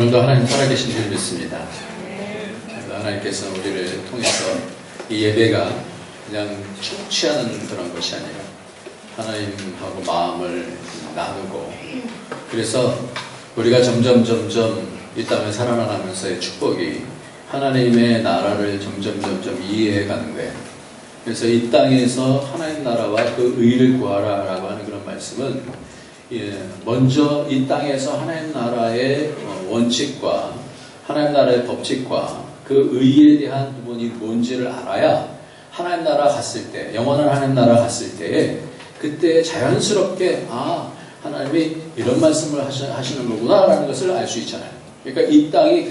오늘도 하나님 살아계신 줄 믿습니다. 하나님께서 우리를 통해서 이 예배가 그냥 충취하는 그런 것이 아니라 하나님하고 마음을 나누고, 그래서 우리가 점점 이 땅을 살아나가면서의 축복이 하나님의 나라를 점점 이해해가는 거예요. 그래서 이 땅에서 하나님 나라와 그 의를 구하라 라고 하는 그런 말씀은, 먼저 이 땅에서 하나님 나라의 원칙과 하나님 나라의 법칙과 그 의에 대한 부분이 뭔지를 알아야 하나님 나라 갔을 때, 영원한 하나님 나라 갔을 때에 그때 자연스럽게 하나님이 이런 말씀을 하시는 거구나 라는 것을 알 수 있잖아요. 그러니까 이 땅이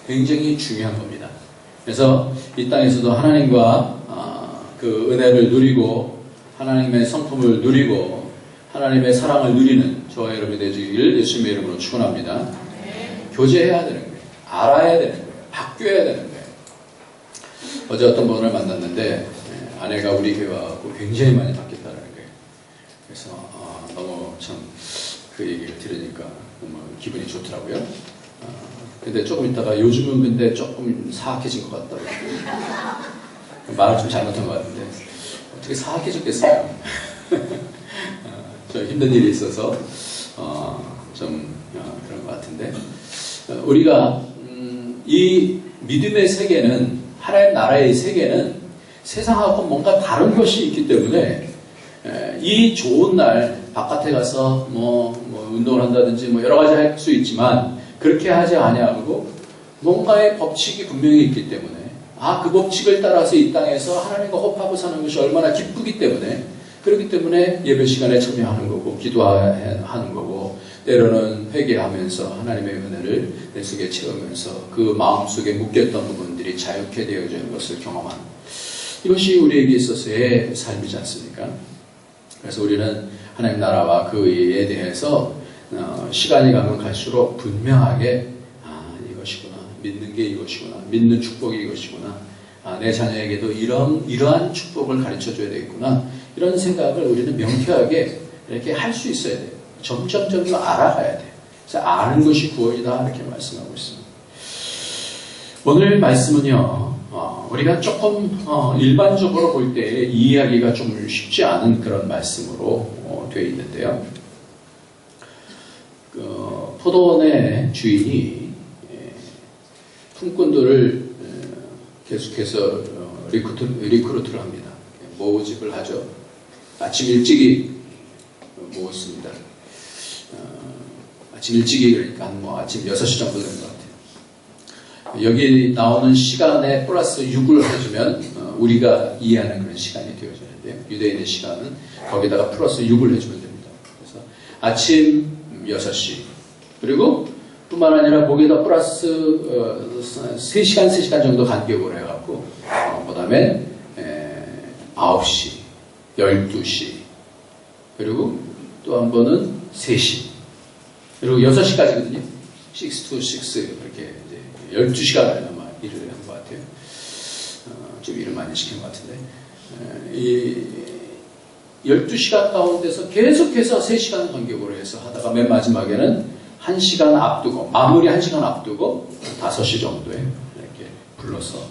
굉장히 중요한 겁니다. 그래서 이 땅에서도 하나님과 그 은혜를 누리고 하나님의 성품을 누리고 하나님의 사랑을 누리는 저와 여러분이 되시기를 예수님의 이름으로 축원합니다. 교제해야 되는 거예요. 알아야 되는 거예요. 바뀌어야 되는 거예요. 어제 어떤 분을 만났는데 아내가 우리 교회하고 굉장히 많이 바뀌었다는 거예요. 그래서 너무 참 그 얘기를 들으니까 너무 기분이 좋더라고요. 근데 조금 있다가 요즘은 근데 조금 사악해진 것 같다고. 말을 좀 잘못한 것 같은데 어떻게 사악해졌겠어요. 좀 힘든 일이 있어서 좀 그런 것 같은데, 우리가 이 믿음의 세계는, 하나님 나라의 세계는 세상하고 뭔가 다른 것이 있기 때문에 이 좋은 날 바깥에 가서 뭐 운동을 한다든지 여러 가지 할 수 있지만 그렇게 하지 아니하고 뭔가의 법칙이 분명히 있기 때문에 그 법칙을 따라서 이 땅에서 하나님과 호흡하고 사는 것이 얼마나 기쁘기 때문에, 그렇기 때문에 예배 시간에 참여하는 거고 기도하는 거고 때로는 회개하면서 하나님의 은혜를 내 속에 채우면서 그 마음속에 묶였던 부분들이 자유케 되어지는 것을 경험하는, 이것이 우리에게 있어서의 삶이지 않습니까? 그래서 우리는 하나님 나라와 그 의에 대해서 시간이 가면 갈수록 분명하게 이것이구나, 믿는 게 이것이구나, 믿는 축복이 이것이구나, 내 자녀에게도 이러한 축복을 가르쳐줘야 되겠구나, 이런 생각을 우리는 명쾌하게 이렇게 할 수 있어야 돼요. 점점 알아가야 돼요. 그래서 아는 것이 구원이다, 이렇게 말씀하고 있습니다. 오늘 말씀은요, 우리가 조금 일반적으로 볼 때 이해하기가 좀 쉽지 않은 그런 말씀으로 되어 있는데요. 포도원의 주인이 품꾼들을 계속해서 리크루트를 합니다. 모집을 하죠. 아침 일찍이 모았습니다. 아침 일찍이, 그러니까 아침 6시 정도 되는 것 같아요. 여기 나오는 시간에 플러스 6을 해주면 우리가 이해하는 그런 시간이 되어지는데요. 유대인의 시간은 거기다가 플러스 6을 해주면 됩니다. 그래서 아침 6시, 그리고 뿐만 아니라 거기다 플러스 3시간 정도 간격으로 해갖고 그 다음에 9시, 12시, 그리고 또 한 번은 3시, 그리고 6시까지거든요. 6 to 6, 이렇게 이제 12시간 아마 일을 한 것 같아요. 좀 일을 많이 시킨 것 같은데, 이 12시간 가운데서 계속해서 3시간 간격으로 해서 하다가 맨 마지막에는 1시간 앞두고, 마무리 1시간 앞두고 5시 정도에 이렇게 불러서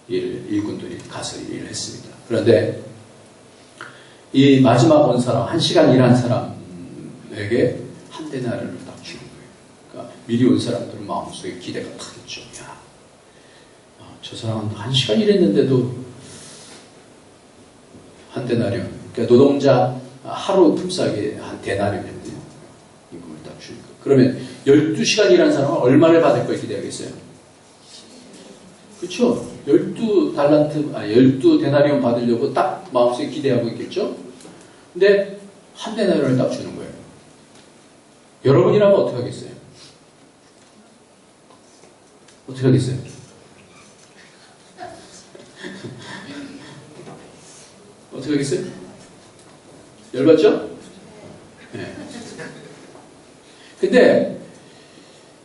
일꾼들이 가서 일을 했습니다. 그런데 이 마지막 온 사람, 1시간 일한 사람에게 한 데나리온을 딱 주는 거예요. 그러니까 미리 온 사람들은 마음속에 기대가 크겠죠. 저 사람은 1시간 일했는데도 한 데나리온, 그러니까 노동자 하루 품삯이 한 데나리온이거든요. 임금을 딱 주니까. 그러면 12시간 일한 사람은 얼마를 받을 걸 기대하겠어요? 그렇죠? 12데나리온 받으려고 딱 마음속에 기대하고 있겠죠? 근데 한 데나리온을 딱 주는 거예요. 여러분이라면 어떻게 하겠어요? 어떻게 하겠어요? 어떻게 하겠어요? 열받죠? 네. 근데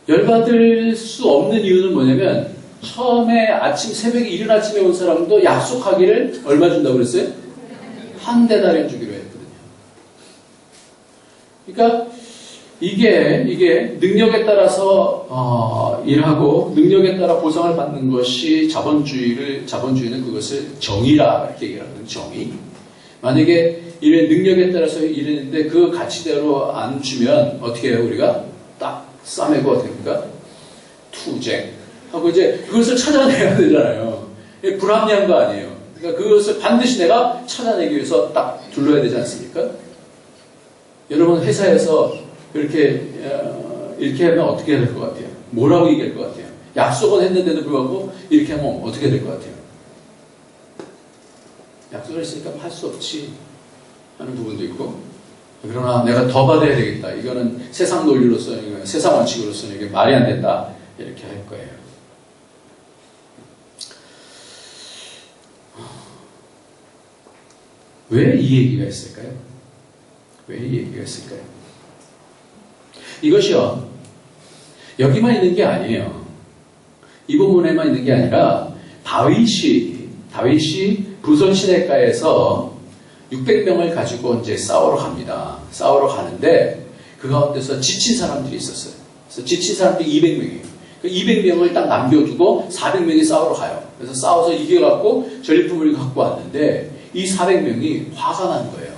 열받을 수 없는 이유는 뭐냐면, 처음에 아침 새벽에 이른 아침에 온 사람도 약속하기를 얼마 준다고 그랬어요? 한 데나리온 주기로 했거든요. 그러니까 이게 능력에 따라서 일하고 능력에 따라 보상을 받는 것이 자본주의는 그것을 정의라 이렇게 얘기하거든요. 정의. 만약에 이런 능력에 따라서 일했는데 그 가치대로 안 주면 어떻게 해요? 우리가 딱 싸매고 어떻게 합니까? 투쟁 하고 이제 그것을 찾아내야 되잖아요. 불합리한 거 아니에요. 그러니까 그것을 반드시 내가 찾아내기 위해서 딱 둘러야 되지 않습니까? 여러분 회사에서 이렇게 하면 어떻게 될 것 같아요? 뭐라고 얘기할 것 같아요? 약속은 했는데도 불구하고 이렇게 하면 어떻게 될 것 같아요? 약속을 했으니까 할 수 없지 하는 부분도 있고, 그러나 내가 더 받아야 되겠다. 이거는 세상 논리로서, 세상 원칙으로서는 이게 말이 안 된다. 이렇게 할 거예요. 왜 이 얘기가 있을까요? 왜 이 얘기가 있을까요? 이것이요, 여기만 있는 게 아니에요. 이 부분에만 있는 게 아니라 다윗이 부손 시내가에서 600명을 가지고 이제 싸우러 갑니다. 싸우러 가는데 그 가운데서 지친 사람들이 있었어요. 그래서 지친 사람들이 200명이에요. 그 200명을 딱 남겨두고 400명이 싸우러 가요. 그래서 싸워서 이겨갖고 전리품을 갖고 왔는데 이 400명이 화가 난 거예요.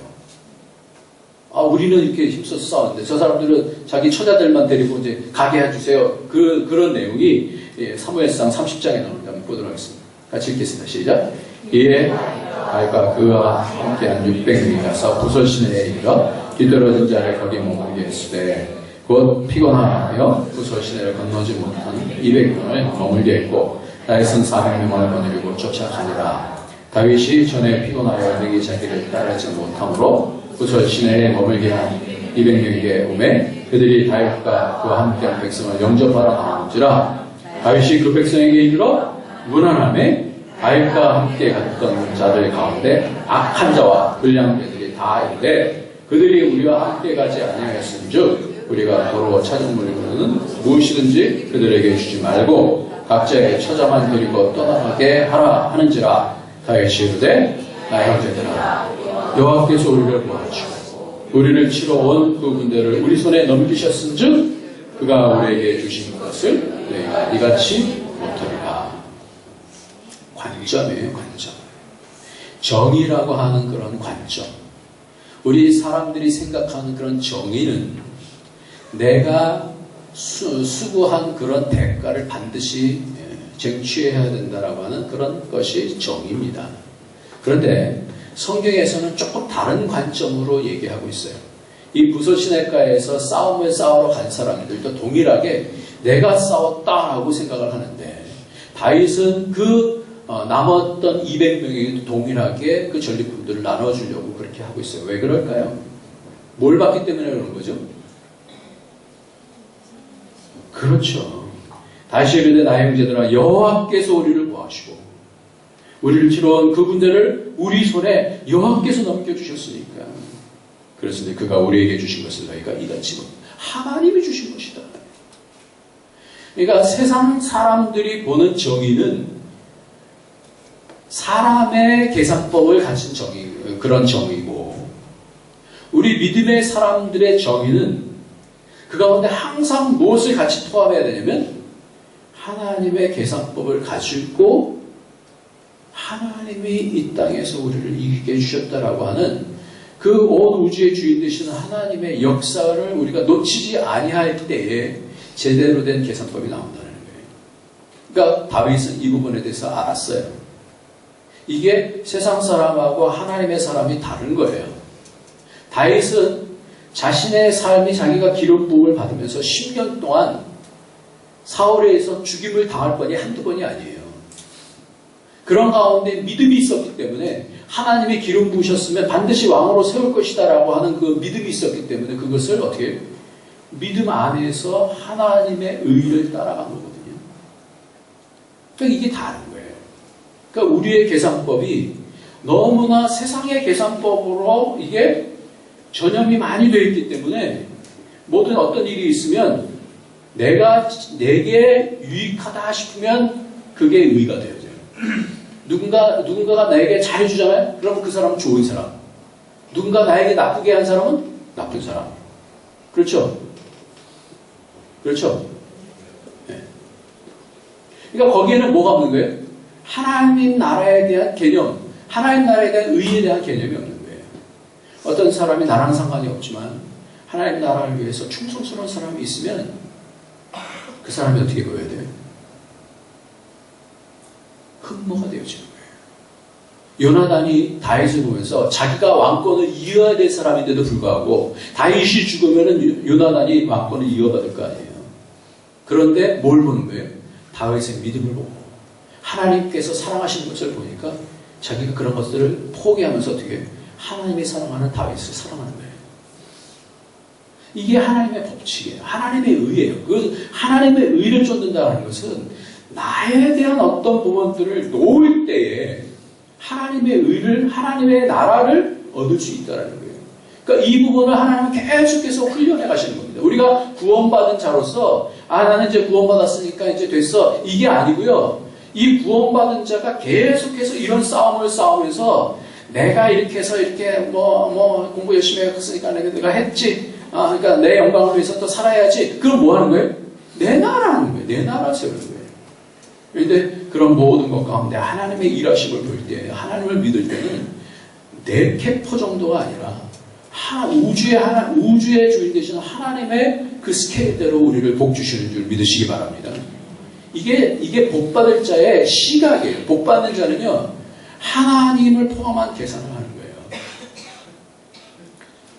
우리는 이렇게 힘써서 싸웠는데 저 사람들은 자기 처자들만 데리고 이제 가게 해주세요. 그런 내용이 사무엘상 30장에 나옵니다. 한번 보도록 하겠습니다. 같이 읽겠습니다. 시작. 이에 다윗과 그와 함께한 600명이 가서 부솔 시내에 이르러 뒤떨어진 자를 거기 머물게 했으되 곧 피곤하며 부솔 시내를 건너지 못한 200명을 머물게 했고 다윗은 400명을 거느리고 쫓아가니라. 다윗이 전에 피곤하여 능히 자기를 따르지 못하므로 부솔 시내에 머물게 한 200명에게 오매 그들이 다윗과 그와 함께한 백성을 영접하러 나오는지라. 다윗이 그 백성에게 이르러 문안함에 다윗과 함께 갔던 자들 가운데 악한 자와 불량배들이 다 있는데 그들이 우리와 함께 가지 아니하였은즉 우리가 도로 찾은 물건은 무엇이든지 그들에게 주지 말고 각자의 처자만 데리고 떠나가게 하라 하는지라. 다윗이 이르되 나의 형제들아 여호와께서 우리를 모아주시고 우리를 치러 온 그 군대를 우리 손에 넘기셨은즉 그가 우리에게 주신 것을 너희가 이같이 못하리라. 관점이에요. 관점. 정의라고 하는 그런 관점. 우리 사람들이 생각하는 그런 정의는 내가 수고한 그런 대가를 반드시 쟁취해야 된다라고 하는 그런 것이 정의입니다. 그런데 성경에서는 조금 다른 관점으로 얘기하고 있어요. 이 부솔 시내가에서 싸움을 싸우러 간 사람들도 동일하게 내가 싸웠다라고 생각을 하는데 다윗은 그 남았던 200명에게도 동일하게 그 전리품들을 나눠주려고 그렇게 하고 있어요. 왜 그럴까요? 뭘 받기 때문에 그런 거죠? 그렇죠. 다시 이르되 나의 형제들아 여호와께서 우리를 모아주시고 우리를 치러 온 그 군대를 우리 손에 여호와께서 넘겨주셨으니까 그랬으니 그가 우리에게 주신 것을 너희가 이같이 하나님이 주신 것이다. 그러니까 세상 사람들이 보는 정의는 사람의 계산법을 가진 정의, 그런 정의고 우리 믿음의 사람들의 정의는 그 가운데 항상 무엇을 같이 포함해야 되냐면 하나님의 계산법을 가지고 하나님이 이 땅에서 우리를 이기게 해주셨다라고 하는 그 온 우주의 주인 되시는 하나님의 역사를 우리가 놓치지 아니할 때에 제대로 된 계산법이 나온다는 거예요. 그러니까 다윗은 이 부분에 대해서 알았어요. 이게 세상 사람하고 하나님의 사람이 다른 거예요. 다윗은 자신의 삶이 자기가 기름 부음을 받으면서 10년 동안 사울에 의해서 죽임을 당할 뻔이 한두 번이 아니에요. 그런 가운데 믿음이 있었기 때문에 하나님이 기름 부으셨으면 반드시 왕으로 세울 것이다 라고 하는 그 믿음이 있었기 때문에 그것을 어떻게 해요? 믿음 안에서 하나님의 의를 따라간 거거든요. 그러니까 이게 다른 거예요. 그러니까 우리의 계산법이 너무나 세상의 계산법으로 이게 전염이 많이 되어 있기 때문에 모든 어떤 일이 있으면 내게 유익하다 싶으면 그게 의가 되어져요. 누군가가 나에게 잘해주잖아요? 그럼 그 사람은 좋은 사람. 누군가 나에게 나쁘게 한 사람은 나쁜 사람. 그렇죠? 그렇죠? 네. 그러니까 거기에는 뭐가 없는 거예요? 하나님 나라에 대한 개념, 하나님 나라에 대한 의의에 대한 개념이 없는 거예요. 어떤 사람이 나랑 상관이 없지만 하나님 나라를 위해서 충성스러운 사람이 있으면 그 사람이 어떻게 보여야 돼요? 흠모가 되어지는 거예요. 요나단이 다윗을 보면서 자기가 왕권을 이어야 될 사람인데도 불구하고 다윗이 죽으면 요나단이 왕권을 이어받을 거 아니에요. 그런데 뭘 보는 거예요? 다윗의 믿음을 보고 하나님께서 사랑하시는 것을 보니까 자기가 그런 것들을 포기하면서 어떻게 하나님이 사랑하는 다윗을 사랑하는 거예요. 이게 하나님의 법칙이에요. 하나님의 의예요. 그 하나님의 의를 쫓는다는 것은 나에 대한 어떤 부분들을 놓을 때에 하나님의 의를, 하나님의 나라를 얻을 수 있다는 거예요. 그러니까 이 부분을 하나님은 계속해서 훈련해 가시는 겁니다. 우리가 구원받은 자로서 나는 이제 구원받았으니까 이제 됐어. 이게 아니고요. 이 구원받은 자가 계속해서 이런 싸움을 싸우면서 내가 이렇게 해서 이렇게 공부 열심히 했으니까 내가 했지. 그러니까 내 영광을 위해서 또 살아야지. 그럼 뭐 하는 거예요? 내 나라 하는 거예요. 내 나라 세우는 거예요. 그런데 그런 모든 것 가운데 하나님의 일하심을 볼 때, 하나님을 믿을 때는 내 캐퍼 정도가 아니라 우주의 주인 되시는 하나님의 그 스케일대로 우리를 복 주시는 줄 믿으시기 바랍니다. 이게 복 받을 자의 시각이에요. 복 받는 자는요, 하나님을 포함한 계산을 하는 거예요.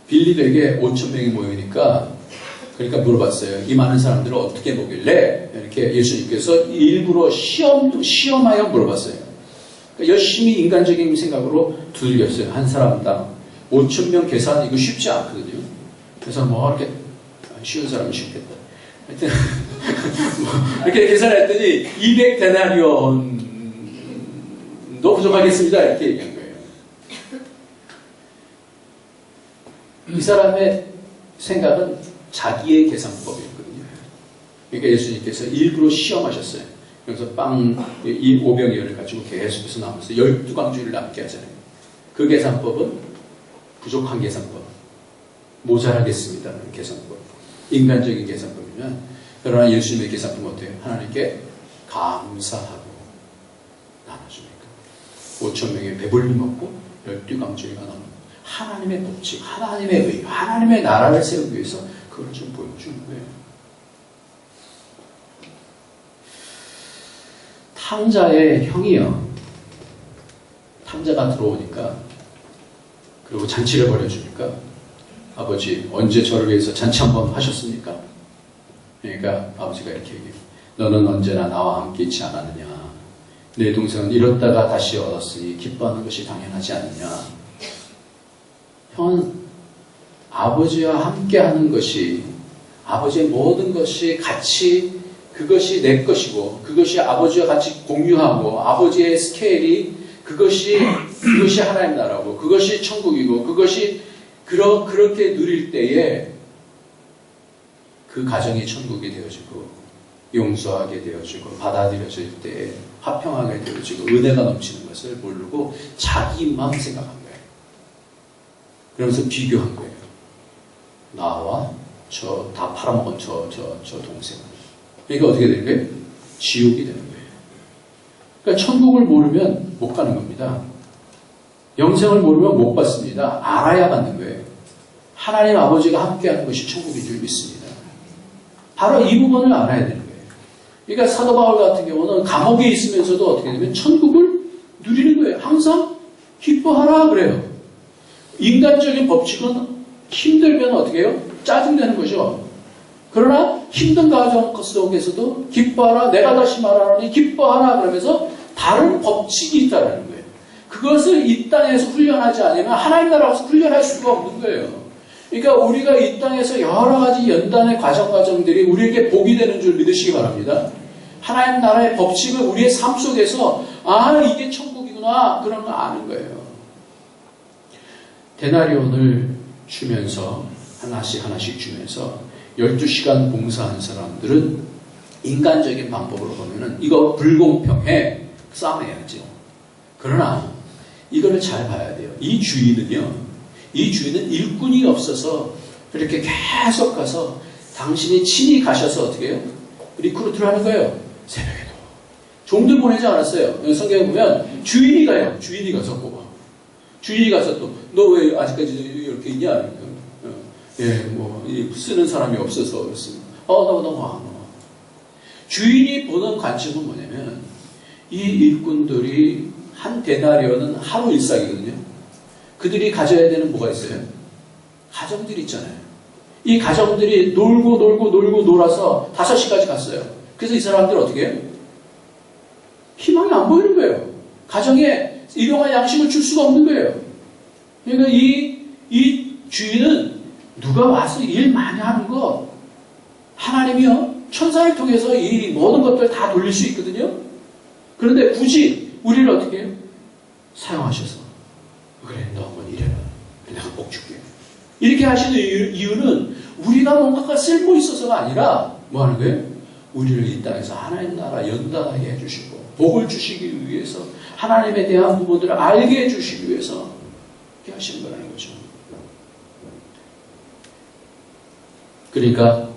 빌립에게 5,000명이 모이니까 그러니까 물어봤어요. 이 많은 사람들을 어떻게 보길래? 이렇게 예수님께서 일부러 시험하여 물어봤어요. 그러니까 열심히 인간적인 생각으로 두들겼어요. 한 사람당 5,000명 계산 이거 쉽지 않거든요. 그래서 이렇게 쉬운 사람은 쉽겠다. 하여튼 이렇게 계산했더니 200데나리온도 부족하겠습니다. 이렇게 얘기한 거예요. 이 사람의 생각은 자기의 계산법이었거든요. 그러니까 예수님께서 일부러 시험하셨어요. 그래서 이 5병이어를 가지고 계속해서 나오면서 12광주를 남게 하잖아요. 그 계산법은 부족한 계산법, 모자라겠습니다는 계산법, 인간적인 계산법이면, 그러나 예수님의 계산법은 어때요? 하나님께 감사하고 나눠주니까 5,000명의 배불리 먹고 12광주가 나오는 하나님의 법칙, 하나님의 의, 하나님의 나라를 세우기 위해서 그걸 좀 보여주는 거예요. 탕자의 형이요. 탕자가 들어오니까, 그리고 잔치를 벌여주니까, 아버지, 언제 저를 위해서 잔치 한번 하셨습니까? 그러니까 아버지가 이렇게 얘기해요. 너는 언제나 나와 함께 있지 않았느냐. 내 동생은 잃었다가 다시 얻었으니 기뻐하는 것이 당연하지 않느냐. 형은 아버지와 함께 하는 것이, 아버지의 모든 것이 같이, 그것이 내 것이고, 그것이 아버지와 같이 공유하고, 아버지의 스케일이 그것이 하나님 나라고, 그것이 천국이고, 그것이 그렇게 누릴 때에 그 가정이 천국이 되어지고, 용서하게 되어지고, 받아들여질 때에 화평하게 되어지고, 은혜가 넘치는 것을 모르고 자기만 생각한 거예요. 그러면서 비교한 거예요. 나와 저 다 팔아먹은 저 동생. 그러니까 어떻게 되는 거예요? 지옥이 되는 거예요. 그러니까 천국을 모르면 못 가는 겁니다. 영생을 모르면 못 받습니다. 알아야 받는 거예요. 하나님 아버지가 함께하는 것이 천국인 줄 믿습니다. 바로 이 부분을 알아야 되는 거예요. 그러니까 사도 바울 같은 경우는 감옥에 있으면서도 어떻게 되면 천국을 누리는 거예요. 항상 기뻐하라 그래요. 인간적인 법칙은 힘들면 어떻게 해요? 짜증내는 거죠. 그러나 힘든 가정 속에서도 기뻐하라, 내가 다시 말하노니 기뻐하라 그러면서 다른 법칙이 있다는 거예요. 그것을 이 땅에서 훈련하지 않으면 하나님 나라에서 훈련할 수가 없는 거예요. 그러니까 우리가 이 땅에서 여러 가지 연단의 과정들이 우리에게 복이 되는 줄 믿으시기 바랍니다. 하나님 나라의 법칙을 우리의 삶 속에서 이게 천국이구나 그런 걸 아는 거예요. 데나리온을 주면서 하나씩 주면서 12시간 봉사한 사람들은 인간적인 방법으로 보면은 이거 불공평해, 싸움해야죠. 그러나 이거를 잘 봐야 돼요. 이 주인은 일꾼이 없어서 그렇게 계속 가서 당신이 친히 가셔서 어떻게 해요? 리크루트를 하는 거예요. 새벽에도. 종들 보내지 않았어요. 성경에 보면 주인이 가요. 주인이 가서 뽑아. 주인이 가서 또 너 왜 아직까지 이렇게 있냐? 예, 뭐 쓰는 사람이 없어서 그렇습니다. 넘어가. 주인이 보는 관점은 뭐냐면 이 일꾼들이 한 데나리온은 하루 일상이거든요. 그들이 가져야 되는 뭐가 있어요? 가정들이 있잖아요. 이 가정들이 놀고 놀아서 5시까지 갔어요. 그래서 이 사람들 어떻게 해요? 희망이 안 보이는 거예요. 가정에 일용할 양식을 줄 수가 없는 거예요. 그러니까 이 주인은 누가 와서 일 많이 하는 거 하나님이요 천사를 통해서 이 모든 것들 다 돌릴 수 있거든요. 그런데 굳이 우리를 어떻게 해요? 사용하셔서 그래 너 한번 일해라. 내가 꼭 줄게. 이렇게 하시는 이유는 우리가 뭔가가 쓸모 있어서가 아니라 뭐 하는 거예요? 우리를 이 땅에서 하나님 나라 연단하게 해주시고 복을 주시기 위해서 하나님에 대한 부분들을 알게 해주시기 위해서 이렇게 하시는 거라는 거죠. 그러니까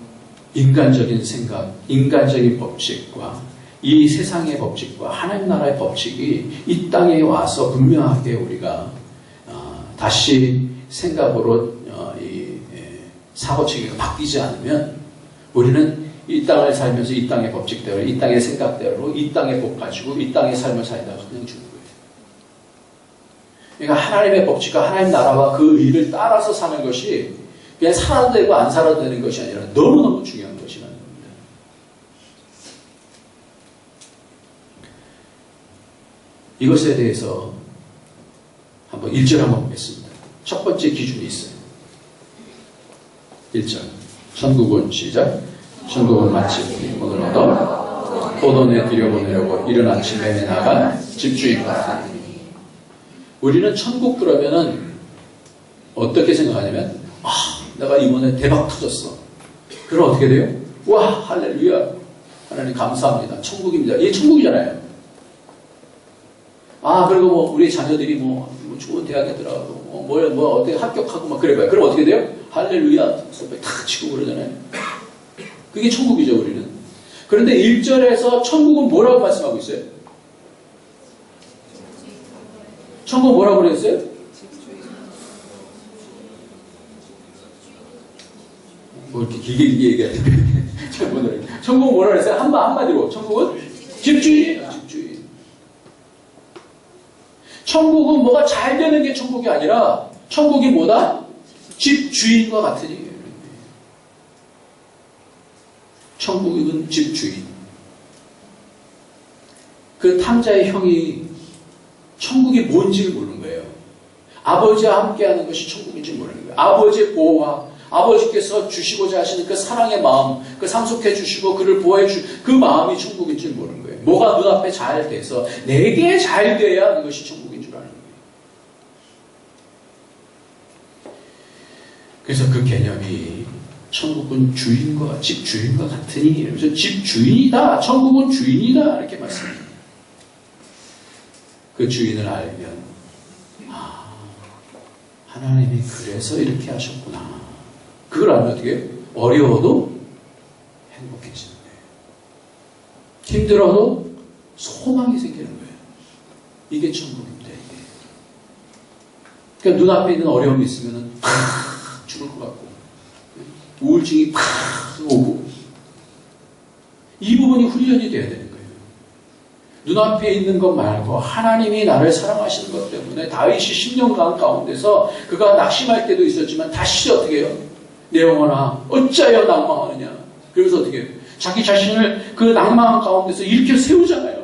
인간적인 생각, 인간적인 법칙과 이 세상의 법칙과 하나님 나라의 법칙이 이 땅에 와서 분명하게 우리가 다시 생각으로 이 사고체계가 바뀌지 않으면 우리는 이 땅을 살면서 이 땅의 법칙대로, 이 땅의 생각대로, 이 땅의 복 가지고 이 땅의 삶을 살다가 그냥 죽는 거예요. 그러니까 하나님의 법칙과 하나님 나라와 그 의를 따라서 사는 것이 그냥 살아도 되고 안 살아도 되는 것이 아니라 너무너무 중요한 것이라는 겁니다. 이것에 대해서 한번 1절 한번 보겠습니다. 첫 번째 기준이 있어요. 1절. 천국은 시작. 천국은 마치 오늘 얻어 포도내 들여보내려고 이른 아침에 나간 집주인 같으니. 우리는 천국 그러면은 어떻게 생각하냐면 내가 이번에 대박 터졌어. 그럼 어떻게 돼요? 와 할렐루야 하나님 감사합니다. 천국입니다. 이게 천국이잖아요. 그리고 뭐 우리 자녀들이 뭐 좋은 대학에 들어가고 뭐 어떻게 합격하고 막 그래봐요. 그럼 어떻게 돼요? 할렐루야 손에 탁 치고 그러잖아요. 그게 천국이죠 우리는. 그런데 1절에서 천국은 뭐라고 말씀하고 있어요? 천국 뭐라고 그랬어요? 뭐 이렇게 길게 얘기하는데 천국은 뭐라고 그랬어요? 한마디로 천국은 집주인이에요. 집주인. 천국은 뭐가 잘 되는 게 천국이 아니라 천국이 뭐다? 집주인과 같으니. 천국은 집주인. 그 탐자의 형이 천국이 뭔지를 모르는 거예요. 아버지와 함께하는 것이 천국인지 모르는 거예요. 아버지의 보호와 아버지께서 주시고자 하시는 그 사랑의 마음, 그 상속해 주시고 그를 보호해 그 마음이 천국인지 모르는 거예요. 뭐가 눈앞에 잘 돼서 내게 잘 돼야 그것이 천국인 줄 아는 거예요. 그래서 그 개념이 천국은 주인과 집주인과 같으니, 그래서 집주인이다, 천국은 주인이다 이렇게 말씀합니다. 그 주인을 알면 하나님이 그래서 이렇게 하셨구나. 그걸 알면 어떻게 해요? 어려워도 행복해지는 거예요. 힘들어도 소망이 생기는 거예요. 이게 천국입니다. 이게. 그러니까 눈앞에 있는 어려움이 있으면 죽을 것 같고 우울증이 팍 오고 이 부분이 훈련이 돼야 되는 거예요. 눈앞에 있는 것 말고 하나님이 나를 사랑하시는 것 때문에 다윗이 10년간 가운데서 그가 낙심할 때도 있었지만 다시 어떻게 해요? 내 영혼아 어찌하여 낭망하느냐. 그래서 어떻게 해요? 자기 자신을 그 낭망한 가운데서 일으켜 세우잖아요.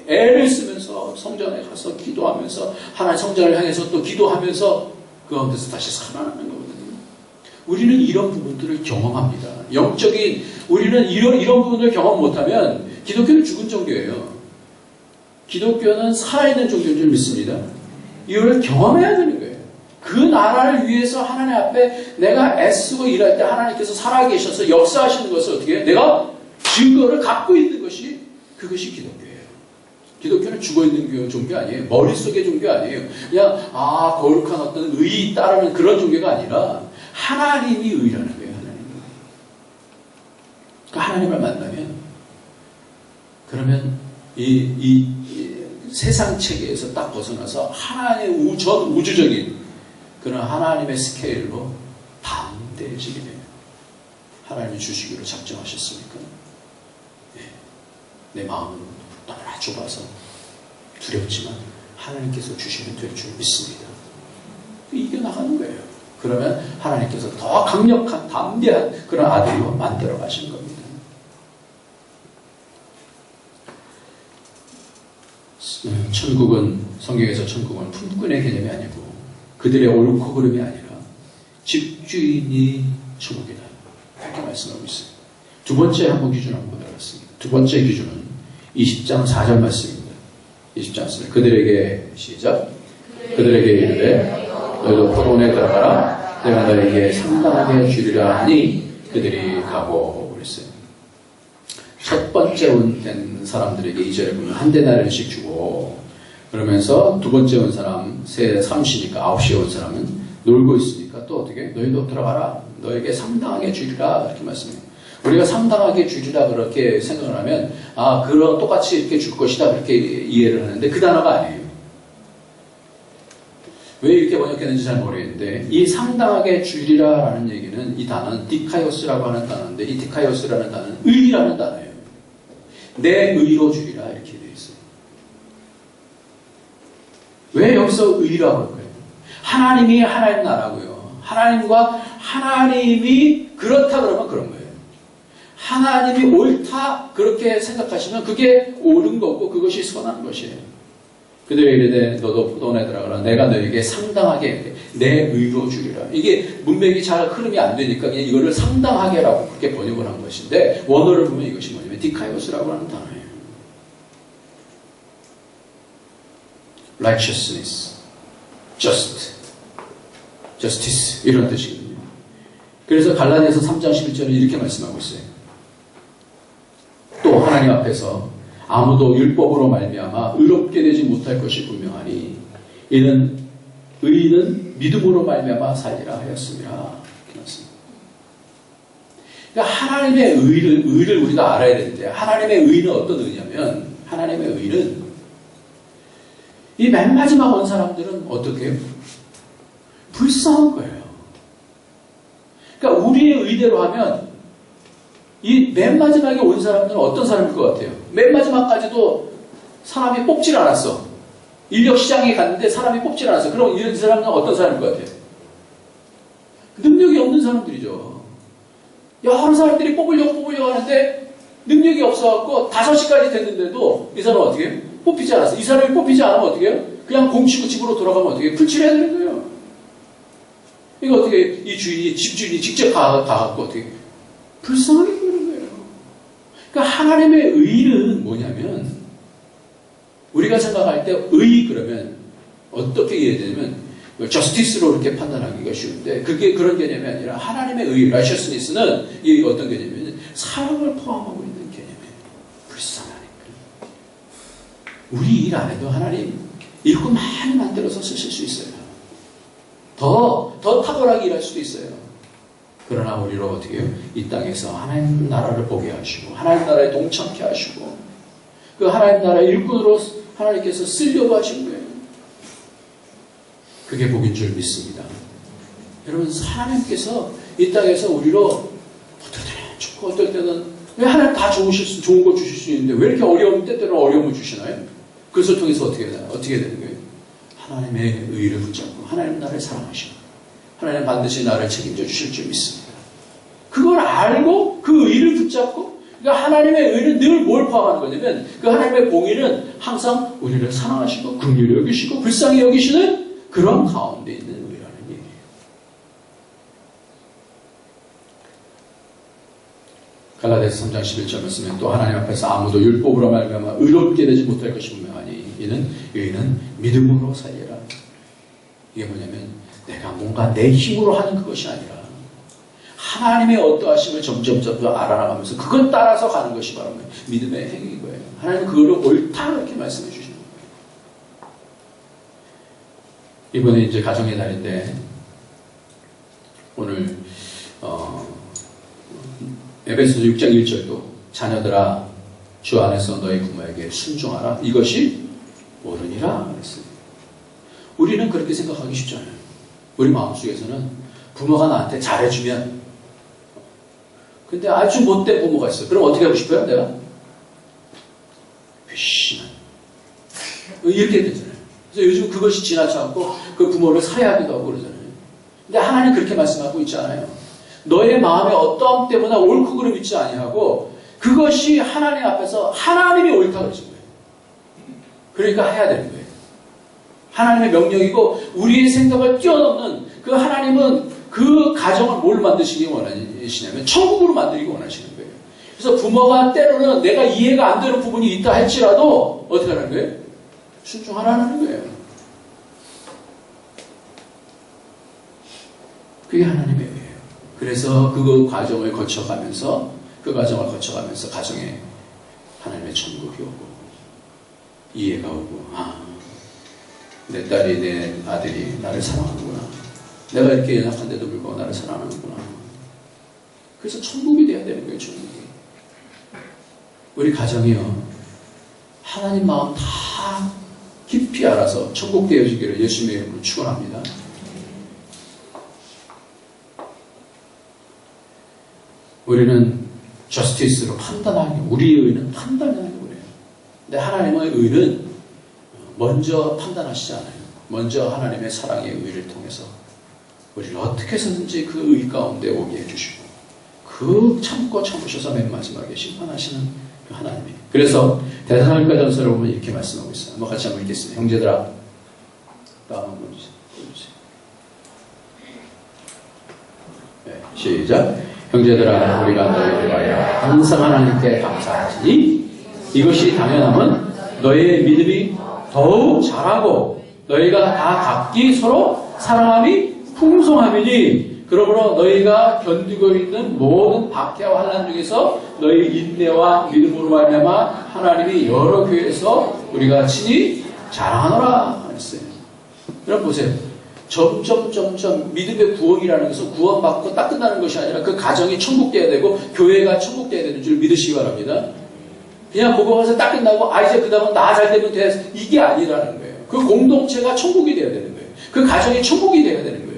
애를 쓰면서 성전에 가서 기도하면서 하나님 성전을 향해서 또 기도하면서 그 가운데서 다시 살아나는 거거든요. 우리는 이런 부분들을 경험합니다. 영적인 우리는 이런 부분을 경험 못하면 기독교는 죽은 종교예요. 기독교는 살아있는 종교인 줄 믿습니다. 이걸 경험해야 되는 거예요. 그 나라를 위해서 하나님 앞에 내가 애쓰고 일할 때 하나님께서 살아계셔서 역사하시는 것을 어떻게 해요? 내가 증거를 갖고 있는 것이 그것이 기독교예요. 기독교는 죽어있는 종교 아니에요. 머릿속의 종교 아니에요. 그냥 거룩한 어떤 의의 따르는 그런 종교가 아니라 하나님이 의라는 거예요. 하나님이. 하나님을 만나면 그러면 이 세상 체계에서 딱 벗어나서 하나님의 전 우주적인 그런 하나님의 스케일로 담대해지게 돼요. 하나님이 주시기로 작정하셨으니까 내 마음은 너무나 좁아서 두렵지만 하나님께서 주시면 될 줄 믿습니다. 이겨나가는 거예요. 그러면 하나님께서 더 강력한 담대한 그런 아들로 만들어 가신 겁니다. 천국은, 성경에서 천국은 품꾼의 개념이 아니고 그들의 옳고 그름이 아니라 집주인이 천국이다, 이렇게 말씀하고 있어요. 두 번째 한번 기준 한번 보도록하겠습니다. 두 번째 기준은 20장 4절 말씀입니다. 20장 4절. 그들에게 시작. 그들에게 이르되 너희도 포도원에 들어가라. 내가 너에게 상당하게 주리라 하니 그들이 가고 그랬어요. 첫 번째 온 사람들에게 2절에 보면 한 데나리온씩 주고, 그러면서 두 번째 온 사람, 3시니까 9시에 온 사람은 놀고 있으니까 또 어떻게? 너희도 들어가라. 너에게 상당하게 주리라. 이렇게 말씀해요. 우리가 상당하게 주리라 그렇게 생각을 하면, 그런 똑같이 이렇게 줄 것이다. 그렇게 이해를 하는데 그 단어가 아니에요. 왜 이렇게 번역했는지 잘 모르겠는데, 이 상당하게 주리라라는 얘기는, 이 단어는 디카이오스라고 하는 단어인데, 이 디카이오스라는 단어는 의라는 단어예요. 내 의로 주리라, 이렇게 되어 있어요. 왜 여기서 의라고 할까요? 하나님이 하나님 나라고요. 하나님이 그렇다 그러면 그런 거예요. 하나님이 옳다 그렇게 생각하시면 그게 옳은 거고 그것이 선한 것이에요. 그들에게 이르되 너도 포도원에 들어가라. 내가 너에게 상당하게 내 의로 주리라. 이게 문맥이 잘 흐름이 안 되니까 그냥 이거를 상당하게라고 그렇게 번역을 한 것인데, 원어를 보면 이것이 뭐냐면 디카이오스라고 하는 단어예요. righteousness, justice 이런 뜻이거든요. 그래서 갈라디아서 3장 11절은 이렇게 말씀하고 있어요. 또 하나님 앞에서 아무도 율법으로 말미암아 의롭게 되지 못할 것이 분명하니 이는 의인은 믿음으로 말미암아 살리라 하였습니다. 이렇게 말씀합니다. 그러니까 하나님의 의를 우리가 알아야 되는데, 하나님의 의는 어떤 의냐면, 하나님의 의는 이 맨 마지막 온 사람들은 어떻게 해요? 불쌍한 거예요. 그러니까 우리의 의대로 하면 이 맨 마지막에 온 사람들은 어떤 사람일 것 같아요? 맨 마지막까지도 사람이 뽑질 않았어. 인력 시장에 갔는데 사람이 뽑질 않았어. 그럼 이 사람은 어떤 사람일 것 같아요? 능력이 없는 사람들이죠. 여러 사람들이 뽑으려고 하는데 능력이 없어갖고 5시까지 됐는데도 이 사람은 어떻게 해요? 뽑히지 않았어. 이 사람이 뽑히지 않으면 어떻게 해요? 그냥 공치고 집으로 돌아가면 어떻게 해요? 풀칠해야 되는 거예요. 이거 어떻게 이 집주인이 직접 가갖고 어떻게 불쌍하게 보이는 거예요. 그러니까 하나님의 의는 뭐냐면, 우리가 생각할 때 의 그러면 어떻게 이해되냐면 저스티스로 이렇게 판단하기가 쉬운데, 그게 그런 개념이 아니라 하나님의 의, righteousness는 이 어떤 개념이냐면 사랑을 포함하고 있는 개념이에요. 불쌍하니까. 우리 일 안 해도 하나님 일꾼 많이 만들어서 쓰실 수 있어요. 더 탁월하게 일할 수도 있어요. 그러나 우리로 어떻게 해요? 이 땅에서 하나님 나라를 보게 하시고 하나님 나라에 동참케 하시고 그 하나님 나라의 일꾼으로 하나님께서 쓰려고 하신 거예요. 그게 복인 줄 믿습니다. 여러분, 하나님께서 이 땅에서 우리로 어떨 때는 좋고 어떨 때는, 왜 하나님 다 좋은 거 주실 수 있는데 왜 이렇게 때때로 어려움을 주시나요? 그것을 통해서 어떻게 되는 거예요? 하나님의 의를 붙잡고 하나님 나라를 사랑하시고 하나님 반드시 나를 책임져 주실 줄 믿습니다. 그걸 알고 그 의를 붙잡고, 그러니까 하나님의 의는 늘 뭘 포함하는 거냐면, 그 하나님의 공의는 항상 우리를 사랑하시고 긍휼히 여기시고 불쌍히 여기시는 그런 가운데 있는 의라는 얘기예요. 갈라디아서 3장 11절 말씀에 또 하나님 앞에서 아무도 율법으로 말미암아 의롭게 되지 못할 것이 분명하니 이는 의인은 믿음으로 살리라. 이게 뭐냐면 내가 뭔가 내 힘으로 하는 그것이 아니라 하나님의 어떠하심을 점점 알아나가면서 그걸 따라서 가는 것이 바로 믿음의 행위인 거예요. 하나님은 그거를 옳다 그렇게 말씀해 주시는 거예요. 이번에 이제 가정의 날인데 오늘 에베소서 6장 1절도 자녀들아 주 안에서 너희 부모에게 순종하라. 이것이 옳으니라 그랬어요. 우리는 그렇게 생각하기 쉽잖아요. 우리 마음속에서는 부모가 나한테 잘해주면, 근데 아주 못된 부모가 있어. 그럼 어떻게 하고 싶어요? 내가? 회심한. 이렇게 되잖아요. 그래서 요즘 그것이 지나지 않고 그 부모를 살해하기도 하고 그러잖아요. 근데 하나님 그렇게 말씀하고 있지 않아요. 너의 마음의 어떠함 때문에 옳고 그름 있지 아니하고 그것이 하나님 앞에서 하나님이 옳다고 그러신 거예요. 그러니까 해야 되는 거예요. 하나님의 명령이고 우리의 생각을 뛰어넘는 그 하나님은 그 가정을 뭘 만드시기 원하시냐면 천국으로 만들기 원하시는 거예요. 그래서 부모가 때로는 내가 이해가 안 되는 부분이 있다 할지라도 어떻게 하는 거예요? 순종하라는 거예요. 그게 하나님의 의예요. 그래서 그 가정을 거쳐가면서 가정에 하나님의 천국이 오고 이해가 오고 내 딸이 내 아들이 나를 사랑하는구나. 내가 이렇게 연약한데도 불구하고 나를 사랑하는구나. 그래서 천국이 돼야 되는 거예요. 천국이. 우리 가정이요. 하나님 마음 다 깊이 알아서 천국 되어지기를 예수님의 이름으로 축원합니다. 우리는 저스티스로 판단하는 게 우리의 의는 판단하는 거예요. 근데 하나님의 의는 먼저 판단하시지 않아요. 먼저 하나님의 사랑의 의를 통해서 우리를 어떻게 해서든지 그 의 가운데 오게 해주시고 그 참고 참으셔서 맨 마지막에 심판하시는 그 하나님이. 그래서 데살로니가 전서를 보면 이렇게 말씀하고 있어요. 한번 같이 한번 읽겠습니다. 형제들아, 다음 한번 보여주세요. 네, 시작. 형제들아, 우리가 너희를 위하여 항상 하나님께 감사하시니 이것이 당연함은 너희의 믿음이 더욱 자라고 너희가 다 각기 서로 사랑함이 풍성함이니 그러므로 너희가 견디고 있는 모든 박해와 환난 중에서 너희 인내와 믿음으로 말미암아 하나님이 여러 교회에서 우리가 친히 자랑하노라 했어요. 여러분 보세요. 점점 믿음의 구원이라는 것은 구원받고 딱 끝나는 것이 아니라 그 가정이 천국돼야 되고 교회가 천국돼야 되는 줄 믿으시기 바랍니다. 그냥 보고 가서 딱 끝나고 이제 그 다음은 나 잘 되면 돼. 이게 아니라는 거예요. 그 공동체가 천국이 돼야 되는 거예요. 그 가정이 천국이 돼야 되는 거예요.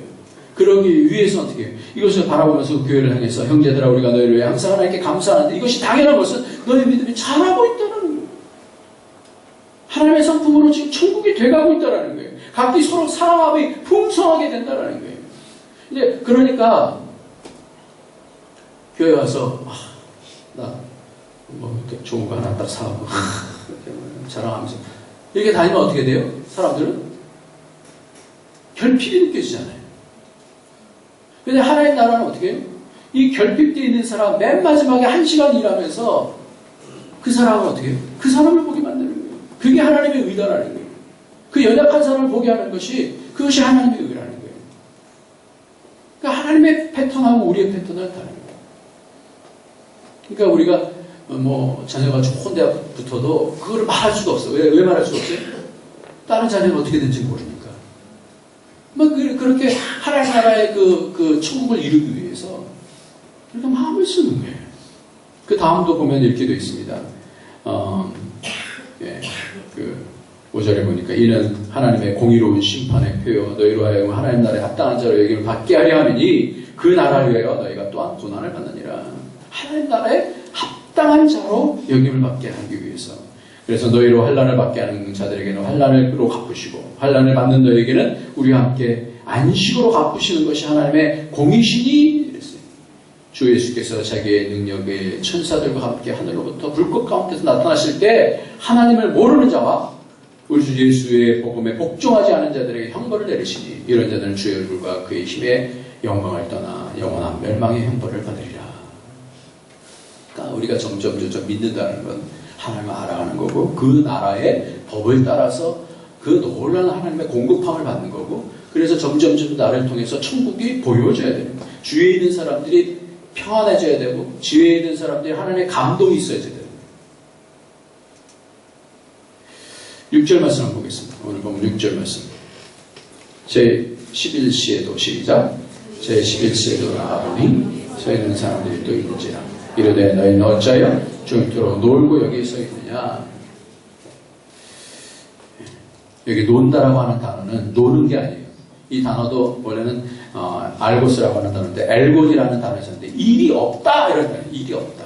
그러기 위해서 어떻게 해요? 이것을 바라보면서 교회를 향해서 형제들아 우리가 너희를 위해 항상 하나님께 감사하는데 이것이 당연한 것은 너희 믿음이 자라고 있다는 거예요. 하나님의 성품으로 지금 천국이 돼가고 있다는 거예요. 각기 서로 사랑함이 풍성하게 된다는 거예요. 이제 그러니까 교회 와서 나 뭐 이렇게 좋은 거 하나 딱 사고 자랑하면서 이렇게 다니면 어떻게 돼요? 사람들은 결핍이 느껴지잖아요. 근데 하나님 나라는 어떻게 해요? 이 결핍되어 있는 사람 맨 마지막에 1시간 일하면서 그 사람을 어떻게 해요? 그 사람을 보게 만드는 거예요. 그게 하나님의 의다라는 거예요. 그 연약한 사람을 보게 하는 것이 그것이 하나님의 의라는 거예요. 그러니까 하나님의 패턴하고 우리의 패턴은 다른 거예요. 그러니까 우리가 뭐 자녀가 좋은 대학 붙어도 그거를 말할 수가 없어요. 왜 말할 수가 없어요? 다른 자녀가 어떻게 된지 모르니까. 막 그렇게 하나님 나라의 그 천국을 이루기 위해서 그러니까 마음을 쓰는 거예요. 그 다음도 보면 이렇게 되어 있습니다. 그 5절에 보니까 이는 하나님의 공의로운 심판의 표요 너희로 하여금 하나님 나라에 합당한 자로 여김을 받게 하려 함이니 그 나라를 위하여 너희가 또한 고난을 받느니라. 하나님 나라에 합당한 자로 여김을 받게 하기 위해서. 그래서 너희로 환난을 받게 하는 자들에게는 환난으로 갚으시고 환난을 받는 너희에게는 우리와 함께 안식으로 갚으시는 것이 하나님의 공의시니 이랬어요. 주 예수께서 자기의 능력의 천사들과 함께 하늘로부터 불꽃 가운데서 나타나실 때 하나님을 모르는 자와 우리 주 예수의 복음에 복종하지 않은 자들에게 형벌을 내리시니 이런 자들은 주의 얼굴과 그의 힘의 영광을 떠나 영원한 멸망의 형벌을 받으리라. 그러니까 우리가 점점 믿는다는 건 하나님을 알아가는 거고 그 나라의 법을 따라서 그 놀라운 하나님의 공급함을 받는 거고 그래서 점점 나를 통해서 천국이 보여져야 되는 거예요. 주위에 있는 사람들이 평안해져야 되고 주위에 있는 사람들이 하나님의 감동이 있어야 되는 거예요. 6절 말씀 한번 보겠습니다. 오늘 보면 6절 말씀. 제 11시에도 시작. 제 11시에도 나가보니 서 있는 사람들이 또 있는지라 이르되 너희는 어찌하여 중토록 놀고 여기 서 있느냐. 여기 논다라고 하는 단어는 노는 게 아니에요. 이 단어도 원래는 알고스라고 하는 단어인데 엘곤이라는 단어가 있었는데 일이 없다 이런 단어예요. 일이 없다.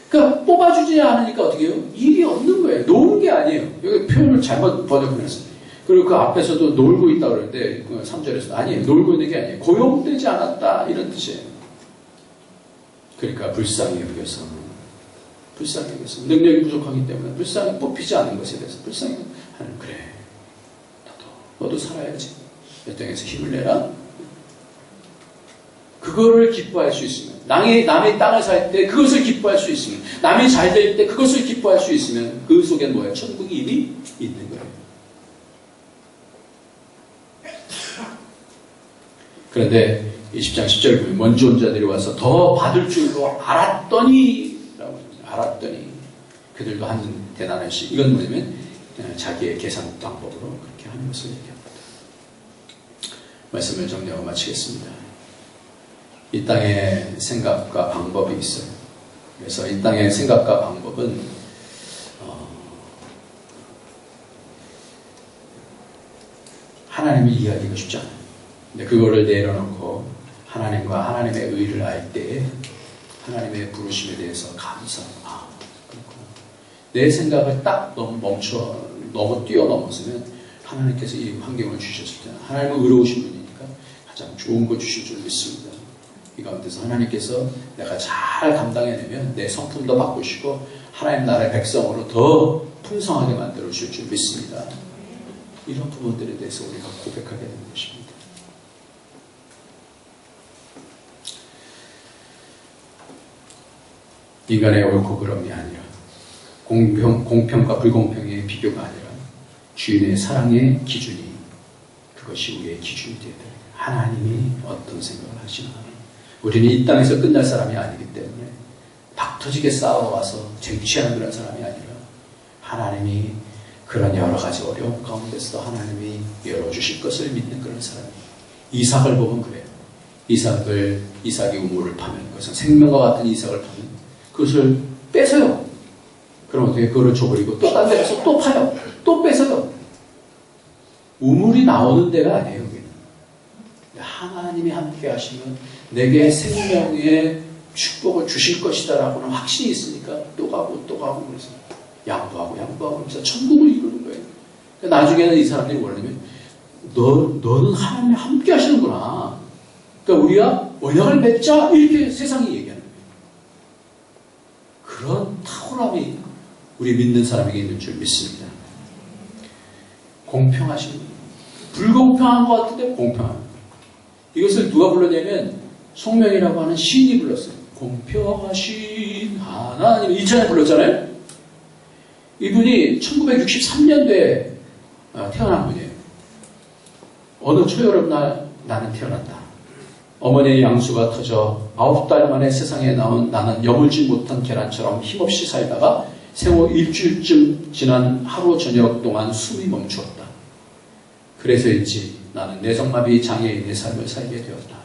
그러니까 뽑아주지 않으니까 어떻게 해요? 일이 없는 거예요. 노는 게 아니에요. 여기 표현을 잘못 번역해놨어요. 그리고 그 앞에서도 놀고 있다고 그러는데 3절에서 아니에요. 놀고 있는 게 아니에요. 고용되지 않았다 이런 뜻이에요. 그러니까 불쌍히 여겨서 능력이 부족하기 때문에 불쌍히 뽑히지 않은 것에 대해서 불쌍히 하는 그래 너도 살아야지. 이 땅에서 힘을 내라. 그거를 기뻐할 수 있으면 남의 땅을 살 때 그것을 기뻐할 수 있으면 남이 잘 될 때 그것을 기뻐할 수 있으면 그 속엔 뭐예요? 천국이 이미 있는 거예요. 그런데 20장 10절 보면 먼저 온 자들이 와서 더 받을 줄로 알았더니 그들도 하는 대단한 시. 이건 뭐냐면 자기의 계산 방법으로 그렇게 하는 것을 얘기합니다. 말씀을 정리하고 마치겠습니다. 이 땅에 생각과 방법이 있어요. 그래서 이 땅의 생각과 방법은 하나님이 이해하기가 쉽지 않아요. 근데 그거를 내려놓고 하나님과 하나님의 의를 알 때에 하나님의 부르심에 대해서 감사하고 그렇구나. 내 생각을 딱 너무 뛰어넘었으면 하나님께서 이 환경을 주셨을 때는 하나님은 의로우신 분이니까 가장 좋은 거 주실 줄 믿습니다. 이 가운데서 하나님께서 내가 잘 감당해내면 내 성품도 바꾸시고 하나님 나라의 백성으로 더 풍성하게 만들어 주실 줄 믿습니다. 이런 부분들에 대해서 우리가 고백하게 되는 것입니다. 인간의 옳고 그름이 아니라 공평과 불공평의 비교가 아니라 주인의 사랑의 기준이 그것이 우리의 기준이 되어야 돼요. 하나님이 어떤 생각을 하시나. 우리는 이 땅에서 끝날 사람이 아니기 때문에 박터지게 싸워와서 쟁취하는 그런 사람이 아니라 하나님이 그런 여러 가지 어려움 가운데서 하나님이 열어주실 것을 믿는 그런 사람이에요. 이삭을 보면 그래요. 이삭이 우물을 파면 그것은 생명과 같은 이삭을 파면 그것을 뺏어요. 그럼 어떻게 그거를 줘버리고 또 딴 데 가서 또 파요. 또 뺏어요. 우물이 나오는 데가 아니에요. 여기는. 하나님이 함께 하시면 내게 생명의 축복을 주실 것이다 라고는 확신이 있으니까 또 가고 그래서 양보하고 그래서 천국을 이루는 거예요. 그러니까 나중에는 이 사람들이 뭐냐면 너는 하나님이 함께 하시는구나. 그러니까 우리가 언약을 맺자 이렇게 세상이 얘기하는 거예요. 그런 탁월함이 우리 믿는 사람에게 있는 줄 믿습니다. 공평하신 불공평한 것 같은데 공평한 이것을 누가 불렀냐면 송명이라고 하는 시인이 불렀어요. 공평하신 하나님 이전에 불렀잖아요. 이분이 1963년도에 태어난 분이에요. 어느 초여름 날 나는 태어났다. 어머니의 양수가 터져 9달 만에 세상에 나온 나는 여물지 못한 계란처럼 힘없이 살다가 생후 일주일쯤 지난 하루 저녁 동안 숨이 멈추었다. 그래서일지 나는 뇌성마비 장애인의 삶을 살게 되었다.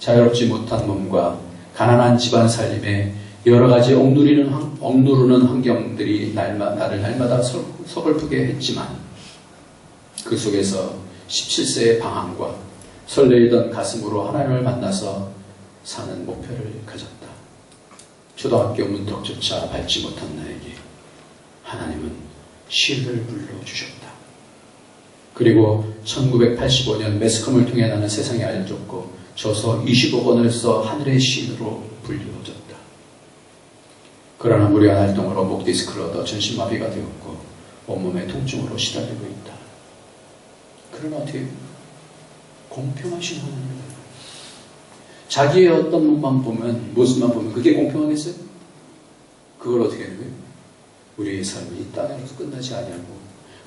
자유롭지 못한 몸과 가난한 집안 살림에 여러 가지 억누르는 환경들이 나를 날마다 서글프게 했지만 그 속에서 17세의 방황과 설레이던 가슴으로 하나님을 만나서 사는 목표를 가졌다. 초등학교 문턱조차 밟지 못한 나에게 하나님은 시를 불러주셨다. 그리고 1985년 매스컴을 통해 나는 세상에 알려졌고 저서 20억 원을 써 하늘의 시인으로 불려졌다. 그러나 무리한 활동으로 목 디스크를 얻어 전신마비가 되었고 온몸에 통증으로 시달리고 있다. 그러나 어떻게 공평하신 하나님 자기의 어떤 모습만 보면 그게 공평하겠어요? 그걸 어떻게 하는 거예요? 우리의 삶이 이 땅에서 끝나지 아니하고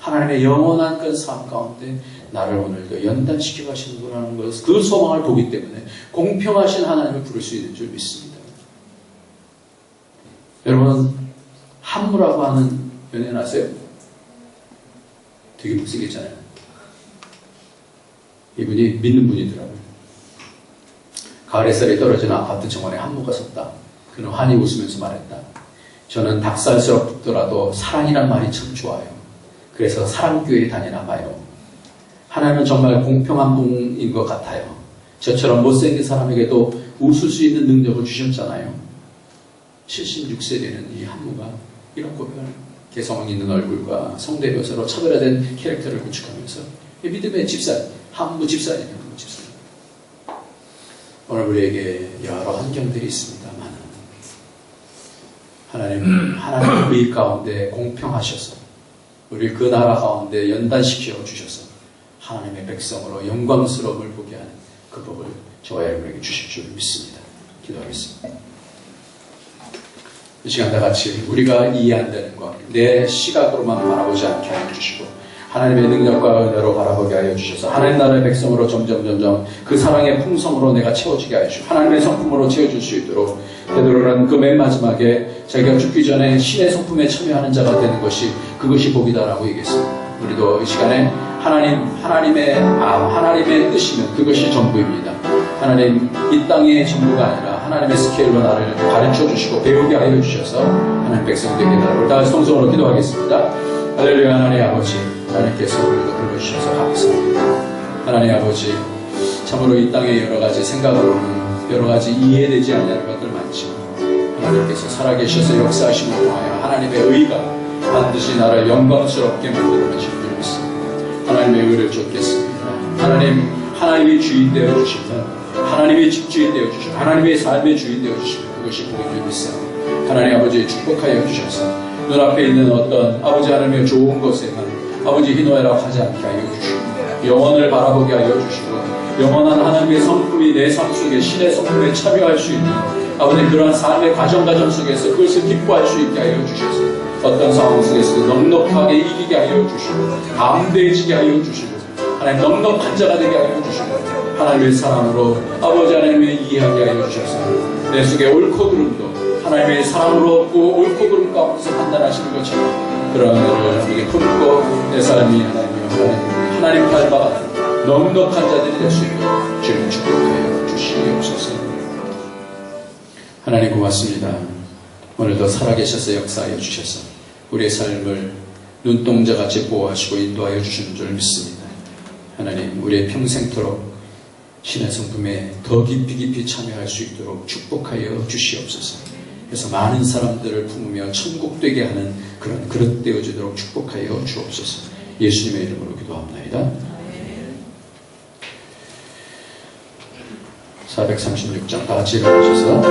하나님의 영원한 그 삶 가운데 나를 오늘도 연단시키고 가시는구나 것, 그 소망을 보기 때문에 공평하신 하나님을 부를 수 있는 줄 믿습니다. 여러분 한무라고 하는 연예인 아세요? 되게 못생겼잖아요. 이분이 믿는 분이더라고요. 가을 햇살이 떨어지는 아파트 정원에 한무가 섰다. 그는 환히 웃으면서 말했다. 저는 닭살스럽더라도 사랑이란 말이 참 좋아요. 그래서 사랑교회에 다니나 봐요. 하나님은 정말 공평한 분인 것 같아요. 저처럼 못생긴 사람에게도 웃을 수 있는 능력을 주셨잖아요. 76세 되는 이 한무가 이런 고별 개성 있는 얼굴과 성대묘사로 차별화된 캐릭터를 구축하면서 믿음의 집사님, 한무 집사님이에요. 한무 집사님. 오늘 우리에게 여러 환경들이 있습니다만 하나님 우리 가운데 공평하셔서 우리 그 나라 가운데 연단시켜 주셔서 하나님의 백성으로 영광스러움을 보게 하는 그 법을 저와 여러분에게 주실 줄 믿습니다. 기도하겠습니다. 이 시간 다 같이 우리가 이해 안 되는 것, 내 시각으로만 바라보지 않게 하여 주시고 하나님의 능력과 은혜로 바라보게 하여 주셔서 하나님 나라의 백성으로 점점 그 사랑의 풍성으로 내가 채워지게 하여 주시고 하나님의 성품으로 채워줄 수 있도록 베드로는 그 맨 마지막에 자기가 죽기 전에 신의 성품에 참여하는 자가 되는 것이 그것이 복이다라고 얘기했습니다. 우리도 이 시간에 하나님의 뜻이면 그것이 전부입니다. 하나님 이 땅의 전부가 아니라 하나님의 스케일로 나를 가르쳐 주시고 배우게 하여 주셔서 하나님 백성 되게 하라고 다 성성으로 기도하겠습니다. 할렐루야. 하나님 아버지, 하나님께서 우리도 불러주셔서 감사합니다. 하나님 아버지, 참으로 이 땅의 여러 가지 생각으로는 여러 가지 이해되지 않는 것들 많지만 하나님께서 살아계셔서 역사하심을 통하여 하나님의 의가 반드시 나를 영광스럽게 만들어내실 줄 믿습니다. 하나님의 의를 쫓겠습니다. 하나님이 주인 되어 주시면 하나님의 집주인 되어 주시고 하나님의 삶의 주인 되어 주시고 그것이 복인 줄 믿습니다. 하나님 아버지 축복하여 주셔서 눈앞에 있는 어떤 아버지 하나님의 좋은 것에만 아버지 희노애락 하지 않게 하여 주시고 영혼을 바라보게 하여 주시고 영원한 하나님의 성품이 내 삶 속에 신의 성품에 참여할 수 있는 아버지 그러한 삶의 과정 속에서 그것을 기뻐할 수 있게 하여 주셔서 어떤 상황 속에서도 넉넉하게 이기게 하여 주시고 담대해지게 하여 주시고 하나님 넉넉한 자가 되게 하여 주시고 하나님의 사랑으로 아버지 하나님의 이해하게 하여 주셔서 내 속에 옳고 그름도 하나님의 사랑으로 없고 옳고 그름 가운데서 판단하시는 것처럼 그런 은혜를 우리에게 품고 내 삶이 하나님 닮아 넉넉한 자들이 될 수 있도록 주님 축복하여 주시옵소서. 하나님 고맙습니다. 오늘도 살아계셔서 역사하여 주셔서 우리의 삶을 눈동자같이 보호하시고 인도하여 주시는 줄 믿습니다. 하나님 우리의 평생토록 신의 성품에 더 깊이 참여할 수 있도록 축복하여 주시옵소서. 그래서 많은 사람들을 품으며 천국 되게 하는 그런 그릇 되어지도록 축복하여 주옵소서. 예수님의 이름으로 기도합나이다. 436장 다 같이 일어나셔서